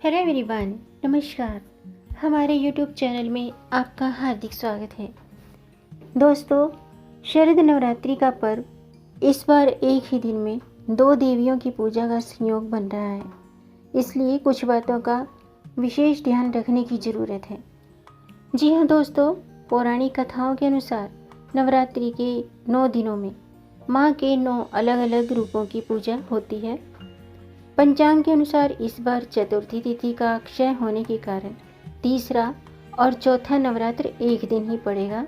Hello everyone, नमस्कार। हमारे YouTube channel में आपका हार्दिक स्वागत है। दोस्तों, शरद नवरात्रि का पर्व इस बार एक ही दिन में दो देवियों की पूजा का संयोग बन रहा है, इसलिए कुछ बातों का विशेष ध्यान रखने की ज़रूरत है। जी हाँ दोस्तों, पौराणिक कथाओं के अनुसार नवरात्रि के 9 दिनों में माँ के 9 अलग अलग रूपों की पूजा होती है। पंचांग के अनुसार इस बार चतुर्थी तिथि का क्षय होने के कारण तीसरा और चौथा नवरात्र एक दिन ही पड़ेगा।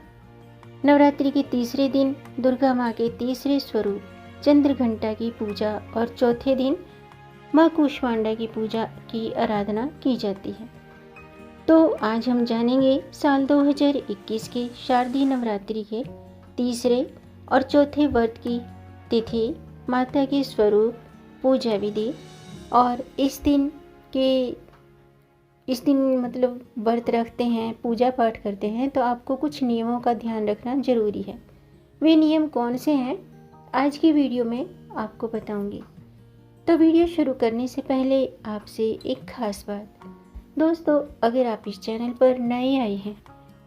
नवरात्रि के तीसरे दिन दुर्गा माँ के तीसरे स्वरूप चंद्रघंटा की पूजा और चौथे दिन माँ कूष्मांडा की पूजा की आराधना की जाती है। तो आज हम जानेंगे साल 2021 के शारदीय नवरात्रि के तीसरे और चौथे व्रत की तिथि, माता के स्वरूप, पूजा विधि और इस दिन मतलब व्रत रखते हैं, पूजा पाठ करते हैं तो आपको कुछ नियमों का ध्यान रखना ज़रूरी है। वे नियम कौन से हैं आज की वीडियो में आपको बताऊंगी। तो वीडियो शुरू करने से पहले आपसे एक खास बात। दोस्तों, अगर आप इस चैनल पर नए आए हैं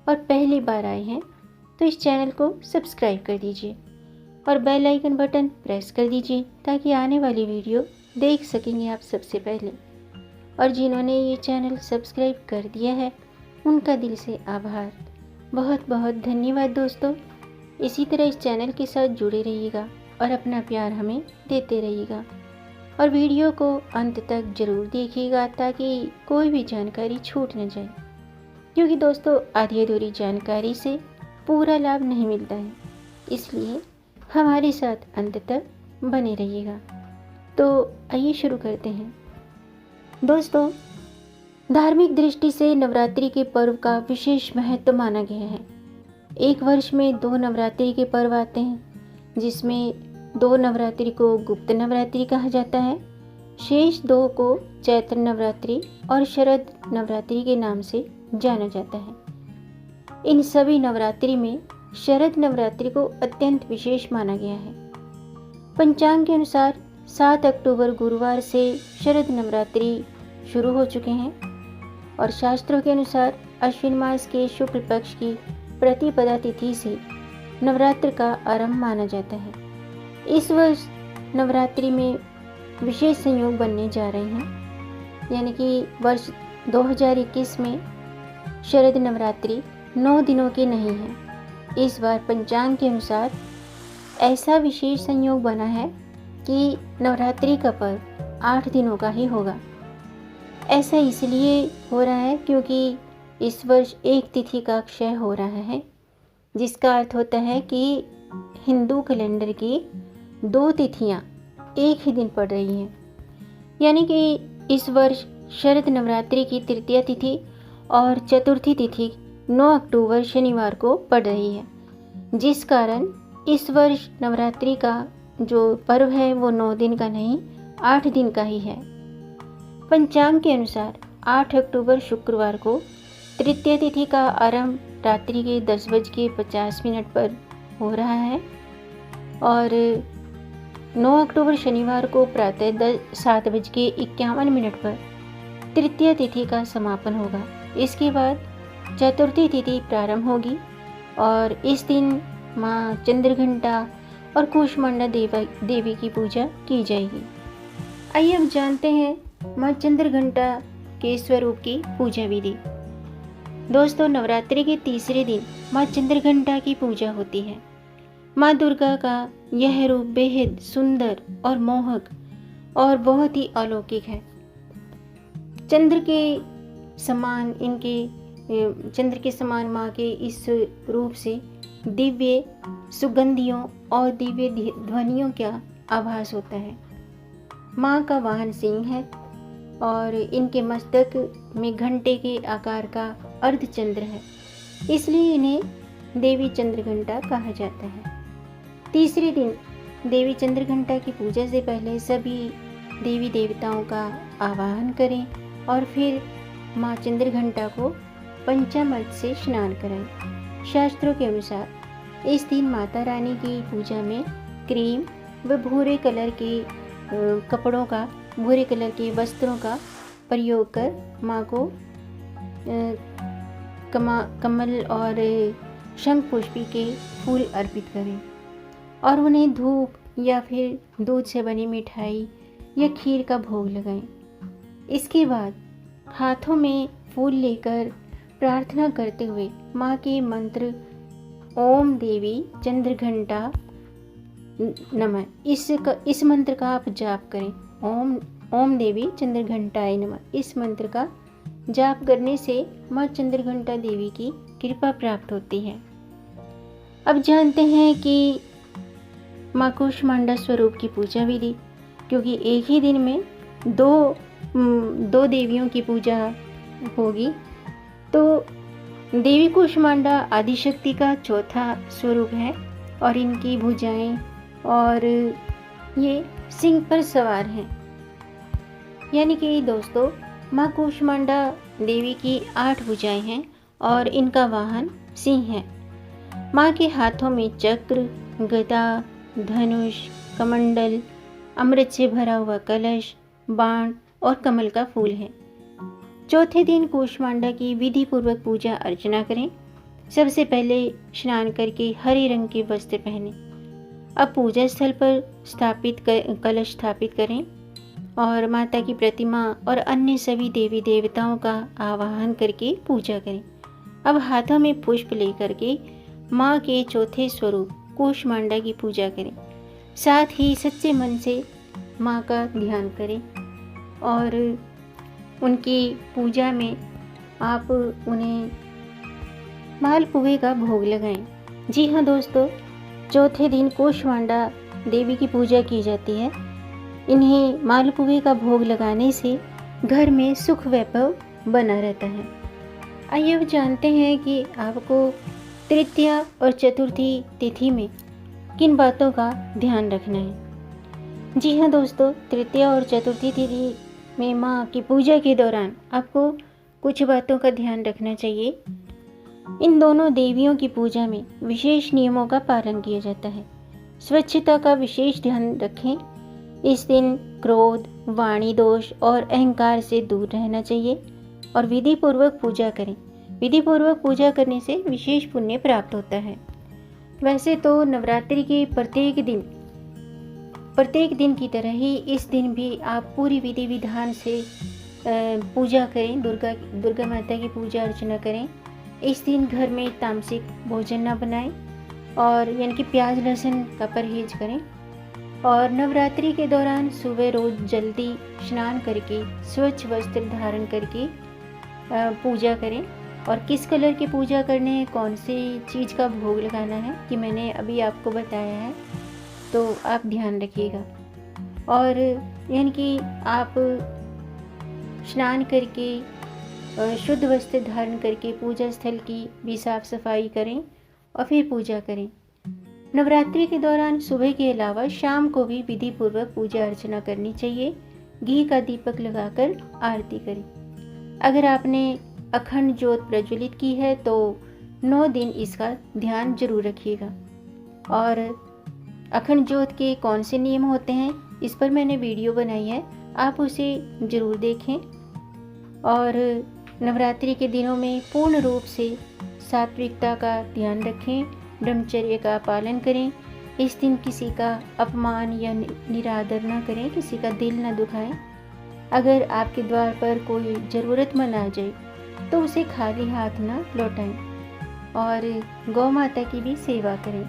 और पहली बार आए हैं तो इस चैनल को सब्सक्राइब कर दीजिए और बेल आइकन बटन प्रेस कर दीजिए ताकि आने वाली वीडियो देख सकेंगे आप सबसे पहले। और जिन्होंने ये चैनल सब्सक्राइब कर दिया है उनका दिल से आभार, बहुत बहुत धन्यवाद। दोस्तों, इसी तरह इस चैनल के साथ जुड़े रहिएगा और अपना प्यार हमें देते रहिएगा और वीडियो को अंत तक ज़रूर देखिएगा ताकि कोई भी जानकारी छूट न जाए, क्योंकि दोस्तों आधी अधूरी जानकारी से पूरा लाभ नहीं मिलता है, इसलिए हमारे साथ अंत तक बने रहिएगा। तो आइए शुरू करते हैं। दोस्तों, धार्मिक दृष्टि से नवरात्रि के पर्व का विशेष महत्व माना गया है। एक वर्ष में 2 नवरात्रि के पर्व आते हैं, जिसमें 2 नवरात्रि को गुप्त नवरात्रि कहा जाता है, शेष 2 को चैत्र नवरात्रि और शरद नवरात्रि के नाम से जाना जाता है। इन सभी नवरात्रि में शरद नवरात्रि को अत्यंत विशेष माना गया है। पंचांग के अनुसार 7 अक्टूबर गुरुवार से शरद नवरात्रि शुरू हो चुके हैं और शास्त्रों के अनुसार अश्विन मास के शुक्ल पक्ष की प्रतिपदा तिथि से नवरात्र का आरंभ माना जाता है। इस वर्ष नवरात्रि में विशेष संयोग बनने जा रहे हैं, यानी कि वर्ष 2021 में शरद नवरात्रि 9 दिनों के नहीं है। इस बार पंचांग के अनुसार ऐसा विशेष संयोग बना है कि नवरात्रि का पर्व 8 दिनों का ही होगा। ऐसा इसलिए हो रहा है क्योंकि इस वर्ष एक तिथि का क्षय हो रहा है, जिसका अर्थ होता है कि हिंदू कैलेंडर की 2 तिथियां एक ही दिन पड़ रही हैं। यानी कि इस वर्ष शरद नवरात्रि की तृतीया तिथि और चतुर्थी तिथि 9 अक्टूबर शनिवार को पड़ रही है, जिस कारण इस वर्ष नवरात्रि का जो पर्व है वो 9 दिन का नहीं 8 दिन का ही है। पंचांग के अनुसार 8 अक्टूबर शुक्रवार को तृतीय तिथि का आरंभ रात्रि के 10:50 पर हो रहा है और 9 अक्टूबर शनिवार को प्रातः 7:51 पर तृतीय तिथि का समापन होगा। इसके बाद चतुर्थी तिथि प्रारंभ होगी और इस दिन माँ चंद्रघंटा और कूष्मांडा देवी की पूजा की जाएगी। आइए अब जानते हैं माँ चंद्रघंटा के स्वरूप की पूजा विधि। दोस्तों, नवरात्रि के तीसरे दिन माँ चंद्रघंटा की पूजा होती है। माँ दुर्गा का यह रूप बेहद सुंदर और मोहक और बहुत ही अलौकिक है। चंद्र के समान माँ के इस रूप से दिव्य सुगंधियों और दिव्य ध्वनियों का आभास होता है। माँ का वाहन सिंह है और इनके मस्तक में घंटे के आकार का अर्धचंद्र है, इसलिए इन्हें देवी चंद्रघंटा कहा जाता है। तीसरे दिन देवी चंद्रघंटा की पूजा से पहले सभी देवी देवताओं का आवाहन करें और फिर माँ चंद्रघंटा को पंचामृत से स्नान कराएं। शास्त्रों के अनुसार इस दिन माता रानी की पूजा में क्रीम व भूरे कलर के वस्त्रों का प्रयोग कर माँ को कमल और शंख पुष्पी के फूल अर्पित करें और उन्हें धूप या फिर दूध से बनी मिठाई या खीर का भोग लगाएं। इसके बाद हाथों में फूल लेकर प्रार्थना करते हुए माँ के मंत्र ओम देवी चंद्रघंटा नमः इस मंत्र का आप जाप करें। ओम देवी चंद्रघंटाय नमः इस मंत्र का जाप करने से माँ चंद्रघंटा देवी की कृपा प्राप्त होती है। अब जानते हैं कि माँ कूष्मांडा स्वरूप की पूजा विधि, क्योंकि एक ही दिन में दो देवियों की पूजा होगी, तो देवी कूष्मांडा आदिशक्ति का चौथा स्वरूप है और इनकी भुजाएं और ये सिंह पर सवार हैं। यानी कि दोस्तों माँ कूष्मांडा देवी की 8 भुजाएं हैं और इनका वाहन सिंह है। माँ के हाथों में चक्र, गदा, धनुष, कमंडल, अमृत से भरा हुआ कलश, बाण और कमल का फूल है। चौथे दिन कूष्मांडा की विधि पूर्वक पूजा अर्चना करें। सबसे पहले स्नान करके हरे रंग के वस्त्र पहनें। अब पूजा स्थल पर कलश स्थापित करें और माता की प्रतिमा और अन्य सभी देवी देवताओं का आवाहन करके पूजा करें। अब हाथों में पुष्प लेकर के माँ के चौथे स्वरूप कूष्मांडा की पूजा करें। साथ ही सच्चे मन से माँ का ध्यान करें और उनकी पूजा में आप उन्हें मालपुए का भोग लगाएं। जी हाँ दोस्तों, चौथे दिन कूष्मांडा देवी की पूजा की जाती है। इन्हें मालपुए का भोग लगाने से घर में सुख वैभव बना रहता है। आइए अब जानते हैं कि आपको तृतीया और चतुर्थी तिथि में किन बातों का ध्यान रखना है। जी हाँ दोस्तों, तृतीया और चतुर्थी तिथि में माँ की पूजा के दौरान आपको कुछ बातों का ध्यान रखना चाहिए। इन दोनों देवियों की पूजा में विशेष नियमों का पालन किया जाता है। स्वच्छता का विशेष ध्यान रखें। इस दिन क्रोध, वाणी दोष और अहंकार से दूर रहना चाहिए और विधि पूर्वक पूजा करें। विधि पूर्वक पूजा करने से विशेष पुण्य प्राप्त होता है। वैसे तो नवरात्रि के प्रत्येक दिन की तरह ही इस दिन भी आप पूरी विधि विधान से पूजा करें। दुर्गा माता की पूजा अर्चना करें। इस दिन घर में तामसिक भोजन न बनाएं और यानी कि प्याज लहसुन का परहेज करें और नवरात्रि के दौरान सुबह रोज जल्दी स्नान करके स्वच्छ वस्त्र धारण करके पूजा करें। और किस कलर की पूजा करने है, कौन सी चीज़ का भोग लगाना है कि मैंने अभी आपको बताया है, तो आप ध्यान रखिएगा। और यानी कि आप स्नान करके शुद्ध वस्त्र धारण करके पूजा स्थल की भी साफ सफाई करें और फिर पूजा करें। नवरात्रि के दौरान सुबह के अलावा शाम को भी विधि पूर्वक पूजा अर्चना करनी चाहिए। घी का दीपक लगाकर आरती करें। अगर आपने अखंड ज्योत प्रज्वलित की है तो 9 दिन इसका ध्यान जरूर रखिएगा। और अखंड ज्योत के कौन से नियम होते हैं इस पर मैंने वीडियो बनाई है, आप उसे ज़रूर देखें। और नवरात्रि के दिनों में पूर्ण रूप से सात्विकता का ध्यान रखें, ब्रह्मचर्य का पालन करें। इस दिन किसी का अपमान या निरादर न करें, किसी का दिल न दुखाएं। अगर आपके द्वार पर कोई ज़रूरतमंद आ जाए तो उसे खाली हाथ न लौटाएं और गौ माता की भी सेवा करें।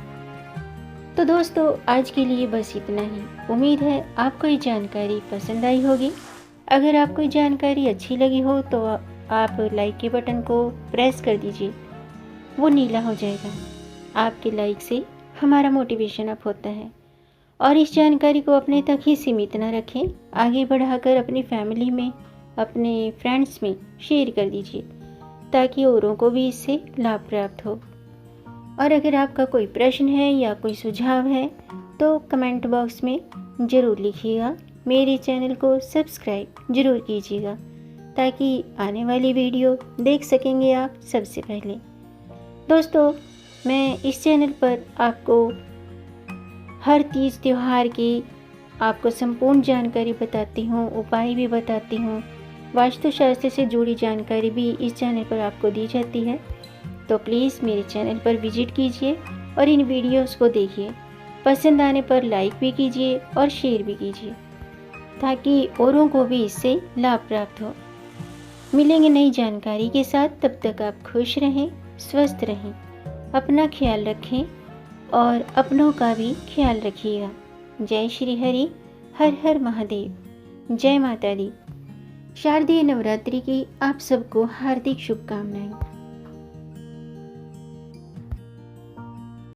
तो दोस्तों आज के लिए बस इतना ही। उम्मीद है आपको ये जानकारी पसंद आई होगी। अगर आपको ये जानकारी अच्छी लगी हो तो आप लाइक के बटन को प्रेस कर दीजिए, वो नीला हो जाएगा। आपके लाइक से हमारा मोटिवेशन अप होता है। और इस जानकारी को अपने तक ही सीमित न रखें, आगे बढ़ाकर अपनी फैमिली में, अपने फ्रेंड्स में शेयर कर दीजिए ताकि औरों को भी इससे लाभ प्राप्त हो। और अगर आपका कोई प्रश्न है या कोई सुझाव है तो कमेंट बॉक्स में ज़रूर लिखिएगा। मेरे चैनल को सब्सक्राइब ज़रूर कीजिएगा ताकि आने वाली वीडियो देख सकेंगे आप सबसे पहले। दोस्तों मैं इस चैनल पर आपको हर तीज त्यौहार की आपको संपूर्ण जानकारी बताती हूँ, उपाय भी बताती हूँ वास्तुशास्त्र से जुड़ी जानकारी भी इस चैनल पर आपको दी जाती है। तो प्लीज़ मेरे चैनल पर विजिट कीजिए और इन वीडियोस को देखिए। पसंद आने पर लाइक भी कीजिए और शेयर भी कीजिए ताकि औरों को भी इससे लाभ प्राप्त हो। मिलेंगे नई जानकारी के साथ, तब तक आप खुश रहें, स्वस्थ रहें, अपना ख्याल रखें और अपनों का भी ख्याल रखिएगा। जय श्री हरि, हर हर महादेव, जय माता दी। शारदीय नवरात्रि की आप सबको हार्दिक शुभकामनाएं।